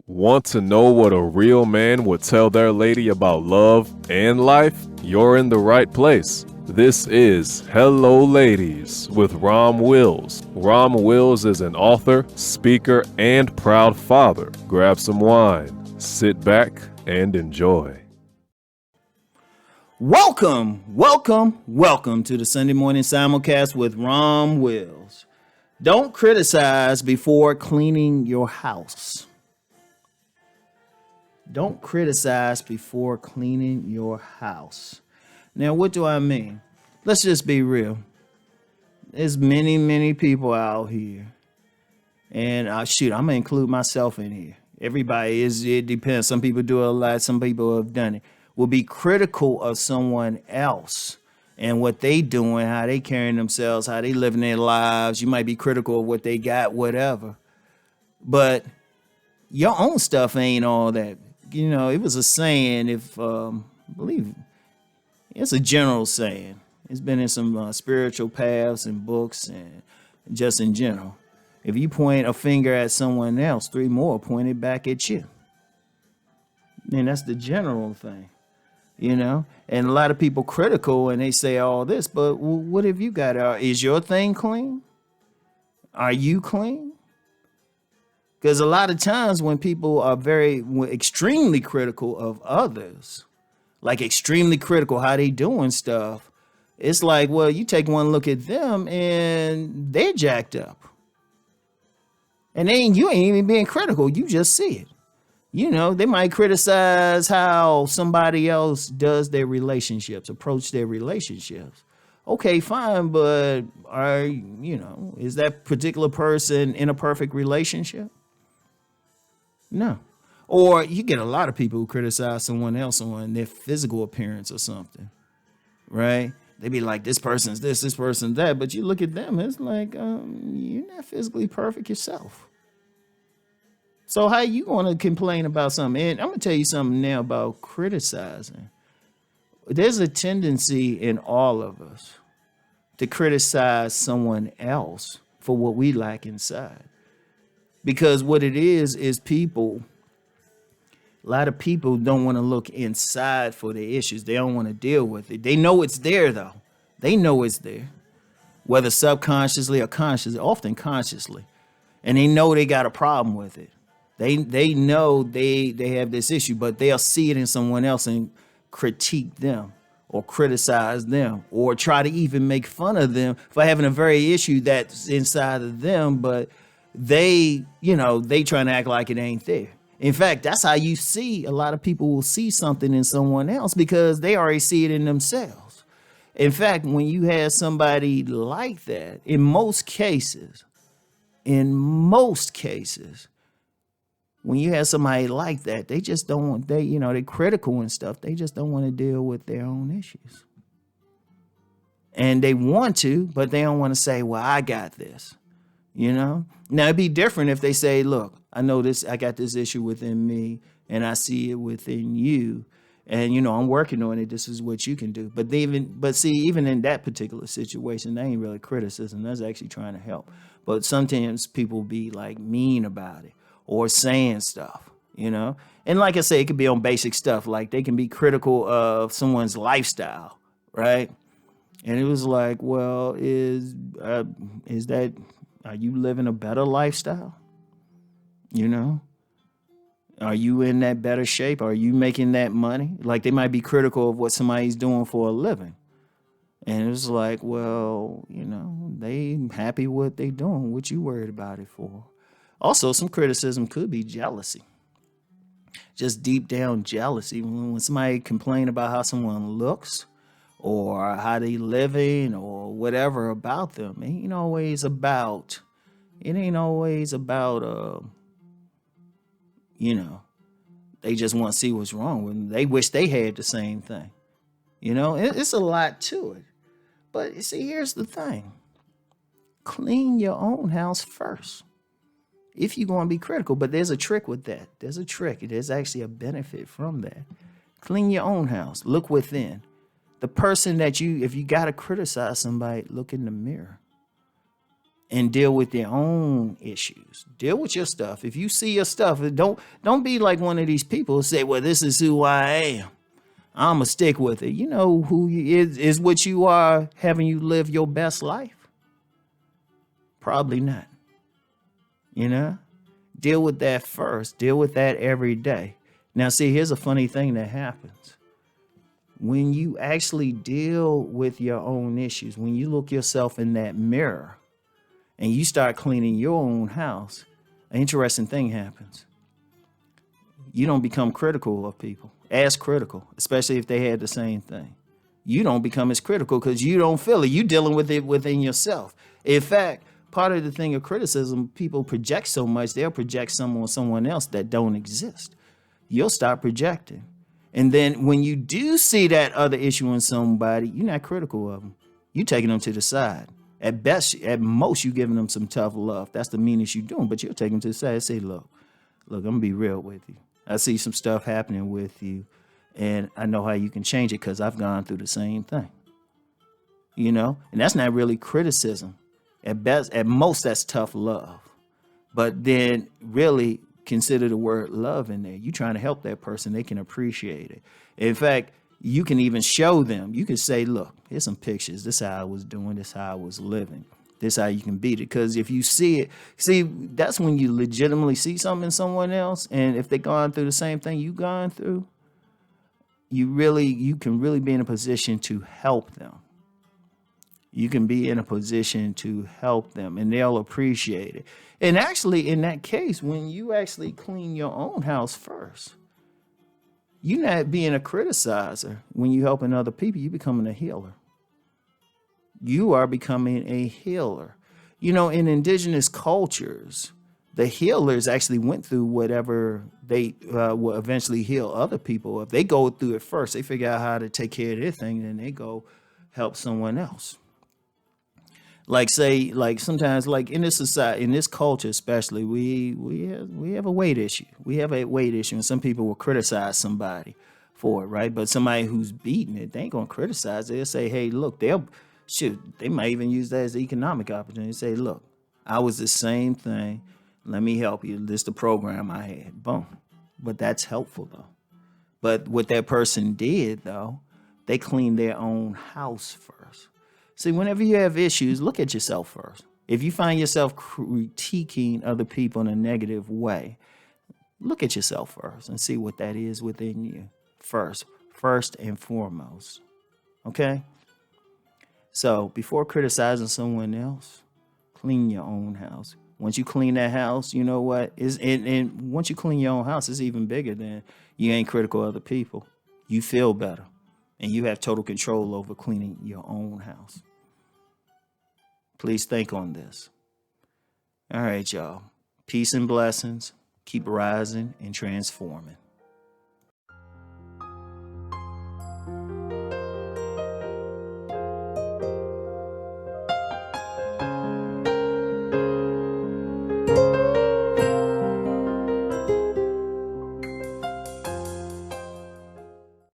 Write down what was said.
Want to know what a real man would tell their lady about love and life? You're in the right place. This is Hello Ladies with Rom Wills. Rom Wills is an author, speaker, and proud father. Grab some wine, sit back, and enjoy. Welcome to the Sunday morning simulcast with Rom Wills. Don't criticize before cleaning your house. Don't criticize before cleaning your house. Now, what do I mean? Let's just be real. There's many people out here. And I'm going to include myself in here. Everybody it depends. Some people do it a lot. Some people have done it. Will be critical of someone else and what they doing, how they carrying themselves, how they living their lives. You might be critical of what they got, whatever. But your own stuff ain't all that. You know, it was a saying, I believe it's a general saying. It's been in some spiritual paths and books and just in general. If you point a finger at someone else, 3 more point it back at you. And that's the general thing, you know? And a lot of people critical and they say all this, but what have you got? Is your thing clean? Are you clean? Because a lot of times when people are extremely critical of others, like extremely critical how they doing stuff, it's like, well, you take one look at them and they're jacked up. And you ain't even being critical. You just see it. You know, they might criticize how somebody else does their relationships, approach their relationships. Okay, fine, but is that particular person in a perfect relationship? No. Or you get a lot of people who criticize someone else on their physical appearance or something, right? They be like, this person's this person's that. But you look at them, it's like, you're not physically perfect yourself. So how you want to complain about something? And I'm going to tell you something now about criticizing. There's a tendency in all of us to criticize someone else for what we lack inside. Because what it is a lot of people don't want to look inside for their issues. They don't want to deal with it. They know it's there, though. They know it's there, whether subconsciously or consciously, often consciously. And they know they got a problem with it. They know they have this issue, but they'll see it in someone else and critique them or criticize them or try to even make fun of them for having a very issue that's inside of them, but they trying to act like it ain't there. In fact, that's how you see a lot of people will see something in someone else because they already see it in themselves. In fact, when you have somebody like that, in most cases, when you have somebody like that, they just don't want, they're critical and stuff. They just don't want to deal with their own issues. And they want to, but they don't want to say, well, I got this. You know, now it'd be different if they say, look, I know this, I got this issue within me and I see it within you. And, I'm working on it. This is what you can do. But even in that particular situation, that ain't really criticism. That's actually trying to help. But sometimes people be like mean about it or saying stuff, And like I say, it could be on basic stuff. Like they can be critical of someone's lifestyle. Right. And it was like, well, are you living a better lifestyle? Are you in that better shape? Are you making that money? Like they might be critical of what somebody's doing for a living. And it's like, well, they happy with what they doing. What you worried about it for? Also, some criticism could be jealousy. Just deep down jealousy. When somebody complain about how someone looks, or how they living or whatever about them. It ain't always about, they just want to see what's wrong with them. They wish they had the same thing. It's a lot to it. But you see, here's the thing. Clean your own house first. If you're going to be critical, but there's a trick with that. There's a trick. There's actually a benefit from that. Clean your own house. Look within. The person if you got to criticize somebody, look in the mirror. and deal with their own issues. Deal with your stuff. If you see your stuff, don't be like one of these people who say, well, this is who I am. I'ma stick with it. You know who you is what you are having you live your best life? Probably not. You know? Deal with that first. Deal with that every day. Now, see, here's a funny thing that happens. When you actually deal with your own issues, when you look yourself in that mirror and you start cleaning your own house, an interesting thing happens. You don't become critical of people, as critical, especially if they had the same thing. You don't become as critical because you don't feel it. You're dealing with it within yourself. In fact, part of the thing of criticism, people project so much, they'll project some on someone else that don't exist. You'll start projecting. And then when you do see that other issue in somebody, you're not critical of them. You're taking them to the side. At best, at most, you're giving them some tough love. That's the meanest you're doing, but you'll take them to the side and say, look, I'm going to be real with you. I see some stuff happening with you, and I know how you can change it because I've gone through the same thing. You know? And that's not really criticism. At best, at most, that's tough love. But then really consider the word love in there. You're trying to help that person. They can appreciate it. In fact, you can even show them. You can say, look, here's some pictures. This is how I was doing. This is how I was living. This is how you can beat it. Because if you see it, that's when you legitimately see something in someone else. And if they're going through the same thing you've gone through, you can really be in a position to help them. You can be in a position to help them and they'll appreciate it. And actually, in that case, when you actually clean your own house first, you're not being a criticizer. When you're helping other people, you're becoming a healer. You are becoming a healer. You know, in indigenous cultures, the healers actually went through whatever they will eventually heal other people. If they go through it first, they figure out how to take care of their thing, and then they go help someone else. Like say, like sometimes, like in this society, in this culture especially, we have a weight issue. We have a weight issue, and some people will criticize somebody for it, right? But somebody who's beating it, they ain't gonna criticize it. They'll say, hey, look, they might even use that as an economic opportunity. Say, look, I was the same thing. Let me help you. This is the program I had. Boom. But that's helpful though. But what that person did though, they cleaned their own house first. See, whenever you have issues, look at yourself first. If you find yourself critiquing other people in a negative way, look at yourself first and see what that is within you first and foremost. Okay? So before criticizing someone else, clean your own house. Once you clean that house, you know what? And once you clean your own house, it's even bigger than you ain't critical of other people. You feel better. And you have total control over cleaning your own house. Please think on this. All right, y'all. Peace and blessings. Keep rising and transforming.